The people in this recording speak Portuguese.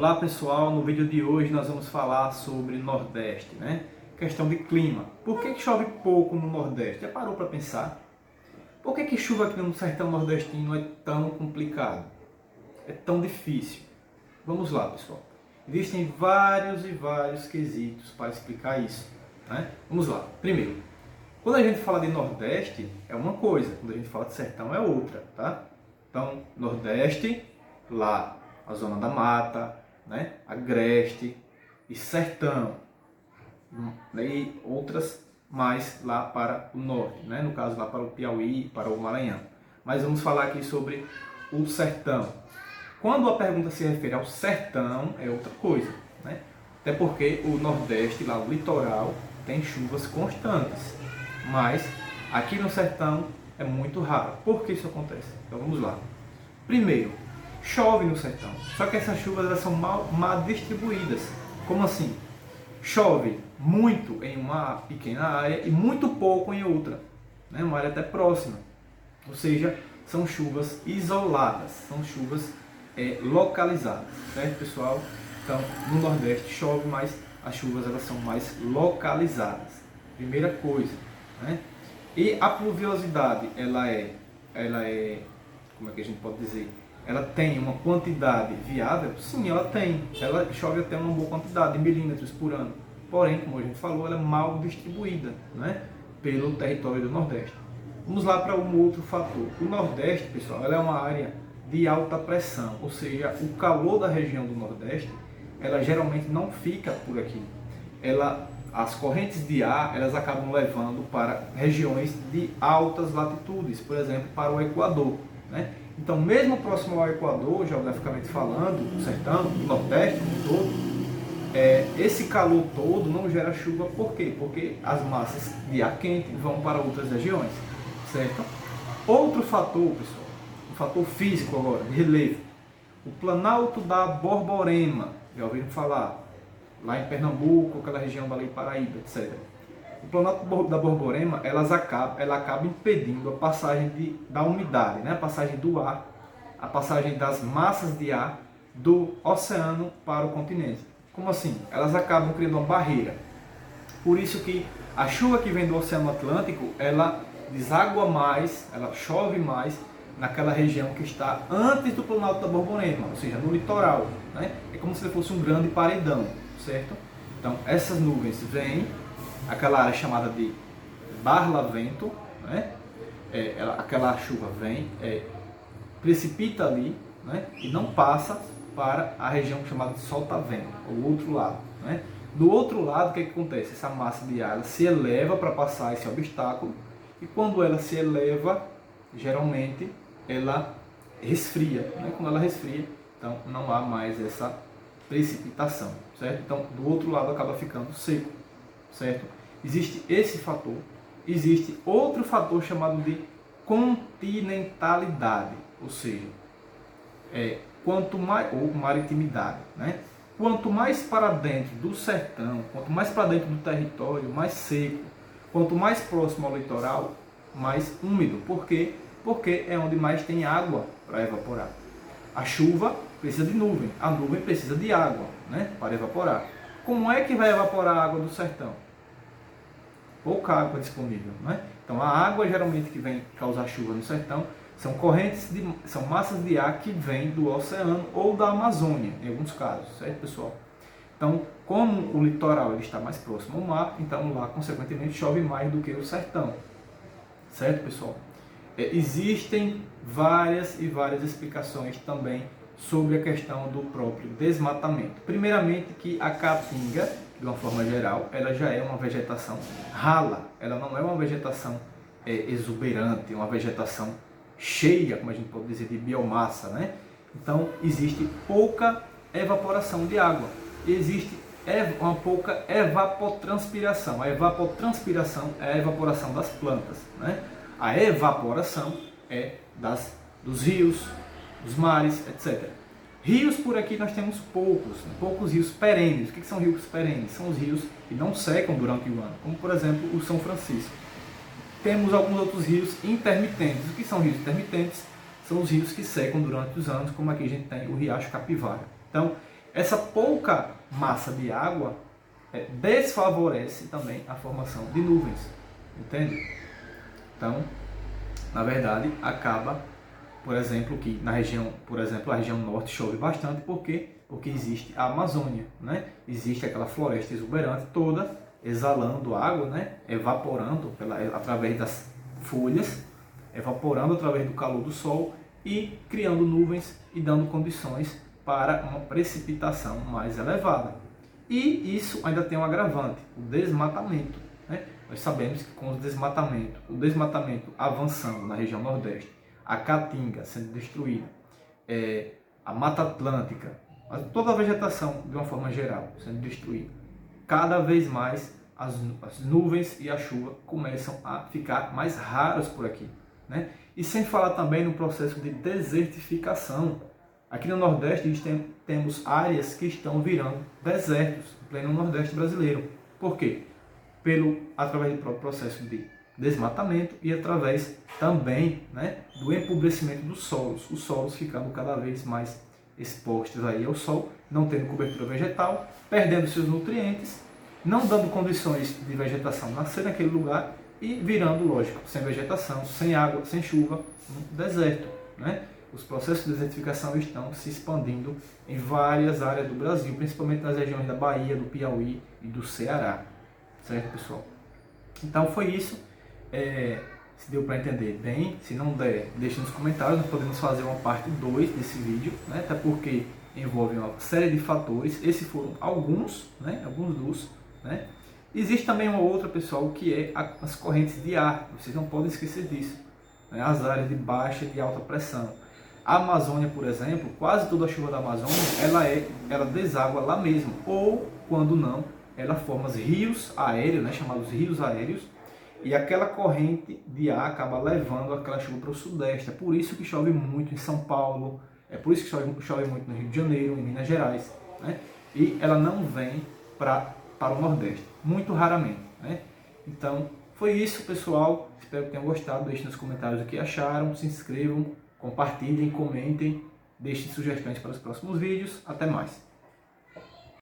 Olá pessoal, no vídeo de hoje nós vamos falar sobre Nordeste, né? Questão de clima. Por que chove pouco no Nordeste? Já parou para pensar? Por que chuva aqui no sertão nordestino é tão complicado? É tão difícil? Vamos lá pessoal. Existem vários quesitos para explicar isso, né? Vamos lá. Primeiro, quando a gente fala de Nordeste é uma coisa, quando a gente fala de sertão é outra, tá? Então, Nordeste, lá a zona da mata, né? Agreste e sertão, e outras mais lá para o norte, né? No caso lá para o Piauí, para o Maranhão. Mas vamos falar aqui sobre o sertão. Quando a pergunta se refere ao sertão é outra coisa, né? Até porque o Nordeste, lá o litoral, tem chuvas constantes, mas aqui no sertão é muito raro. Por que isso acontece? Então vamos lá. Primeiro, chove no sertão, só que essas chuvas elas são mal distribuídas. Como assim? Chove muito em uma pequena área e muito pouco em outra, né? Uma área até próxima. Ou seja, são chuvas isoladas, são chuvas localizadas, certo pessoal? Então, no Nordeste chove, mas as chuvas elas são mais localizadas. Primeira coisa, né? E a pluviosidade, ela é, como é que a gente pode dizer? Ela tem uma quantidade viável? Sim, ela tem. Ela chove até uma boa quantidade de milímetros por ano. Porém, como a gente falou, ela é mal distribuída, né, pelo território do Nordeste. Vamos lá para um outro fator. O Nordeste, pessoal, ela é uma área de alta pressão, ou seja, o calor da região do Nordeste, ela geralmente não fica por aqui. As correntes de ar, elas acabam levando para regiões de altas latitudes, por exemplo, para o Equador, né? Então, mesmo próximo ao Equador, geograficamente falando, no sertão, no Nordeste como todo, esse calor todo não gera chuva. Por quê? Porque as massas de ar quente vão para outras regiões, certo? Outro fator, pessoal, um fator físico agora, de relevo, o Planalto da Borborema, já ouviram falar? Lá em Pernambuco, aquela região da Paraíba, etc. O Planalto da Borborema, ela acaba impedindo a passagem da umidade, né? A passagem do ar, a passagem das massas de ar do oceano para o continente. Como assim? Elas acabam criando uma barreira. Por isso que a chuva que vem do Oceano Atlântico, ela deságua mais, ela chove mais naquela região que está antes do Planalto da Borborema, ou seja, no litoral, né? É como se fosse um grande paredão, certo? Então, essas nuvens vêm, aquela área chamada de barlavento, né? Aquela chuva vem, precipita ali, né? E não passa para a região chamada de solta-vento, o outro lado, né? Do outro lado, o que acontece? Essa massa de ar ela se eleva para passar esse obstáculo, e quando ela se eleva, geralmente ela resfria, né? Quando ela resfria, então não há mais essa precipitação, certo? Então, do outro lado acaba ficando seco, certo? Existe esse fator. Existe outro fator chamado de continentalidade, ou seja, quanto mais, ou maritimidade, né? Quanto mais para dentro do sertão, quanto mais para dentro do território, mais seco. Quanto mais próximo ao litoral, mais úmido. Por quê? Porque é onde mais tem água para evaporar. A chuva precisa de nuvem, a nuvem precisa de água, né, para evaporar. Como é que vai evaporar a água do sertão? Pouca água disponível, né? Então a água geralmente que vem causar chuva no sertão são massas de ar que vêm do oceano ou da Amazônia, em alguns casos, certo pessoal? Então, como o litoral ele está mais próximo ao mar, então lá consequentemente chove mais do que o sertão, certo pessoal? Existem várias explicações também sobre a questão do próprio desmatamento. Primeiramente que a caatinga, de uma forma geral, ela já é uma vegetação rala, ela não é uma vegetação exuberante, uma vegetação cheia, como a gente pode dizer, de biomassa, né? Então existe pouca evaporação de água, existe uma pouca evapotranspiração. A evapotranspiração é a evaporação das plantas, né? A evaporação é dos rios, dos mares, etc. Rios por aqui nós temos poucos rios perenes. O que são rios perenes? São os rios que não secam durante o ano, como por exemplo o São Francisco. Temos alguns outros rios intermitentes. O que são rios intermitentes? São os rios que secam durante os anos, como aqui a gente tem o Riacho Capivara. Então, Essa pouca massa de água desfavorece também a formação de nuvens, entende? Então, na verdade, acaba, por exemplo, que na região, a região norte chove bastante, por quê? Porque existe a Amazônia, né? Existe aquela floresta exuberante toda exalando água, né? Evaporando através das folhas, evaporando através do calor do sol e criando nuvens e dando condições para uma precipitação mais elevada. E isso ainda tem um agravante, o desmatamento, né? Nós sabemos que com o desmatamento avançando na região nordeste, a Caatinga sendo destruída, a Mata Atlântica, toda a vegetação de uma forma geral sendo destruída, cada vez mais as nuvens e a chuva começam a ficar mais raras por aqui, né? E sem falar também no processo de desertificação. Aqui no Nordeste temos áreas que estão virando desertos, em pleno Nordeste brasileiro. Por quê? Através do próprio processo de desmatamento e através também, né, do empobrecimento dos solos. Os solos ficando cada vez mais expostos aí ao sol, não tendo cobertura vegetal, perdendo seus nutrientes, não dando condições de vegetação nascer naquele lugar e virando, lógico, sem vegetação, sem água, sem chuva, um deserto, né? Os processos de desertificação estão se expandindo em várias áreas do Brasil, principalmente nas regiões da Bahia, do Piauí e do Ceará. Certo, pessoal? Então foi isso. Se deu para entender bem, se não der, deixe nos comentários, nós podemos fazer uma parte 2 desse vídeo, né? Até porque envolve uma série de fatores. Esses foram alguns, né? Alguns dos, né? Existe também uma outra, pessoal, que é as correntes de ar. Vocês não podem esquecer disso, né? As áreas de baixa e de alta pressão. A Amazônia, por exemplo, quase toda a chuva da Amazônia, ela deságua lá mesmo, ou quando não, ela forma rios aéreos, né, chamados rios aéreos, e aquela corrente de ar acaba levando aquela chuva para o sudeste. É por isso que chove muito em São Paulo, é por isso que chove muito no Rio de Janeiro, em Minas Gerais, né? E ela não vem para o Nordeste, muito raramente, né? Então, foi isso, pessoal. Espero que tenham gostado. Deixem nos comentários o que acharam, se inscrevam, compartilhem, comentem, deixem sugestões para os próximos vídeos. Até mais!